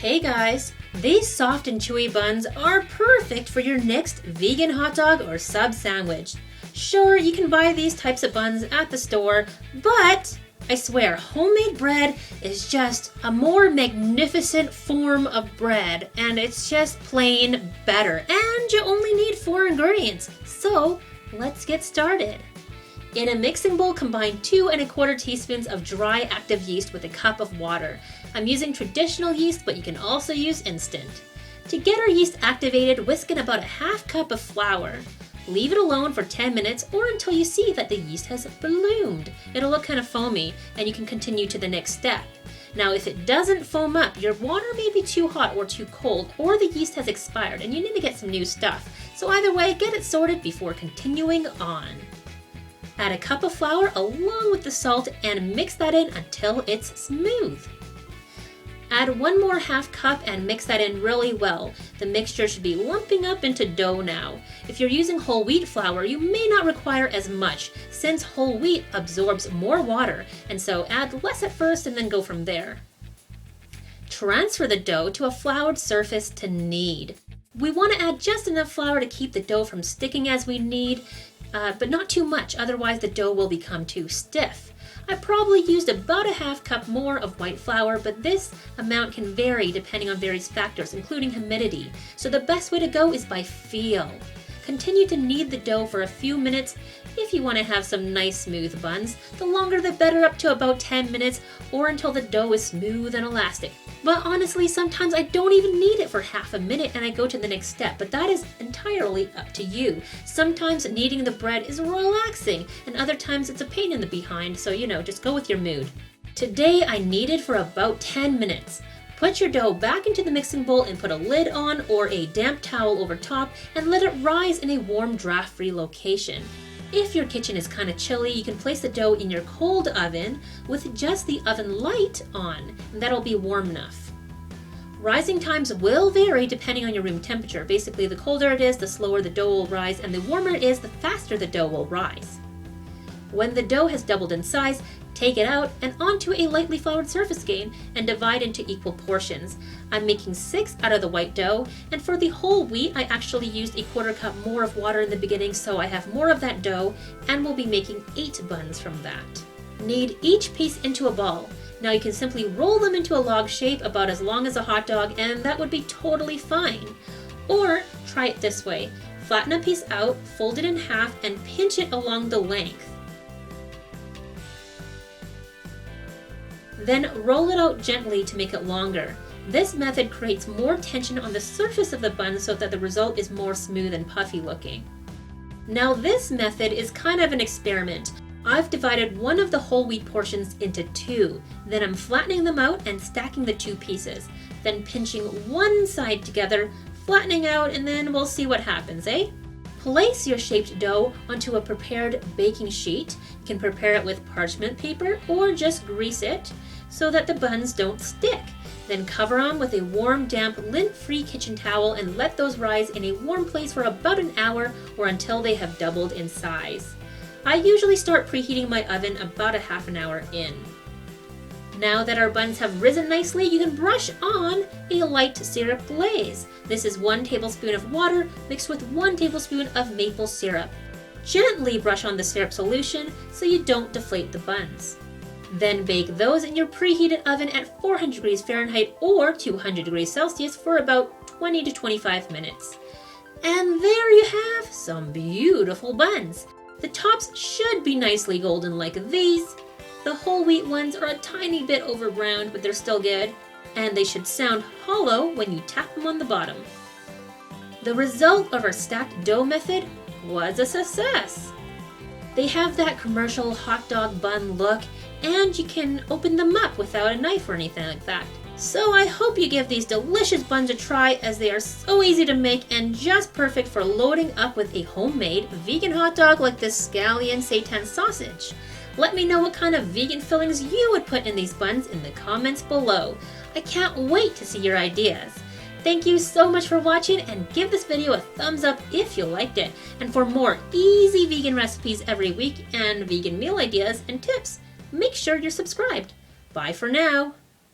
Hey guys, these soft and chewy buns are perfect for your next vegan hot dog or sub sandwich. Sure, you can buy these types of buns at the store, but I swear, homemade bread is just a more magnificent form of bread, and it's just plain better, and you only need 4 ingredients. So let's get started. In a mixing bowl, combine 2 1/4 teaspoons of dry active yeast with a cup of water. I'm using traditional yeast, but you can also use instant. To get our yeast activated, whisk in about a 1/2 cup of flour. Leave it alone for 10 minutes or until you see that the yeast has bloomed. It'll look kind of foamy, and you can continue to the next step. Now, if it doesn't foam up, your water may be too hot or too cold, or the yeast has expired and you need to get some new stuff. So either way, get it sorted before continuing on. Add a cup of flour along with the salt and mix that in until it's smooth. Add 1 more 1/2 cup and mix that in really well. The mixture should be lumping up into dough now. If you're using whole wheat flour, you may not require as much, since whole wheat absorbs more water, and so add less at first and then go from there. Transfer the dough to a floured surface to knead. We want to add just enough flour to keep the dough from sticking as we knead, but not too much, otherwise the dough will become too stiff. I probably used about a 1/2 cup more of white flour, but this amount can vary depending on various factors, including humidity. So the best way to go is by feel. Continue to knead the dough for a few minutes if you want to have some nice smooth buns. The longer the better, up to about 10 minutes or until the dough is smooth and elastic. But honestly, sometimes I don't even need it for 1/2 minute and I go to the next step, but that is entirely up to you. Sometimes kneading the bread is relaxing and other times it's a pain in the behind, so just go with your mood. Today I kneaded for about 10 minutes. Put your dough back into the mixing bowl and put a lid on or a damp towel over top and let it rise in a warm, draft-free location. If your kitchen is kind of chilly, you can place the dough in your cold oven with just the oven light on, and that'll be warm enough. Rising times will vary depending on your room temperature. Basically, the colder it is, the slower the dough will rise, and the warmer it is, the faster the dough will rise. When the dough has doubled in size, take it out and onto a lightly floured surface again and divide into equal portions. I'm making 6 out of the white dough, and for the whole wheat I actually used a 1/4 cup more of water in the beginning, so I have more of that dough and will be making 8 buns from that. Knead each piece into a ball. Now you can simply roll them into a log shape about as long as a hot dog, and that would be totally fine. Or try it this way. Flatten a piece out, fold it in half, and pinch it along the length. Then roll it out gently to make it longer. This method creates more tension on the surface of the bun so that the result is more smooth and puffy looking. Now this method is kind of an experiment. I've divided one of the whole wheat portions into 2. Then I'm flattening them out and stacking the 2 pieces. Then pinching one side together, flattening out, and then we'll see what happens, eh? Place your shaped dough onto a prepared baking sheet. You can prepare it with parchment paper or just grease it so that the buns don't stick. Then cover them with a warm, damp, lint-free kitchen towel and let those rise in a warm place for about an hour or until they have doubled in size. I usually start preheating my oven about a 1/2 hour in. Now that our buns have risen nicely, you can brush on a light syrup glaze. This is 1 tablespoon of water mixed with 1 tablespoon of maple syrup. Gently brush on the syrup solution so you don't deflate the buns. Then bake those in your preheated oven at 400 degrees Fahrenheit or 200 degrees Celsius for about 20 to 25 minutes. And there you have some beautiful buns. The tops should be nicely golden like these. The whole wheat ones are a tiny bit over browned, but they're still good. And they should sound hollow when you tap them on the bottom. The result of our stacked dough method was a success. They have that commercial hot dog bun look, and you can open them up without a knife or anything like that. So I hope you give these delicious buns a try, as they are so easy to make and just perfect for loading up with a homemade vegan hot dog like this scallion seitan sausage. Let me know what kind of vegan fillings you would put in these buns in the comments below. I can't wait to see your ideas. Thank you so much for watching, and give this video a thumbs up if you liked it. And for more easy vegan recipes every week and vegan meal ideas and tips, make sure you're subscribed. Bye for now.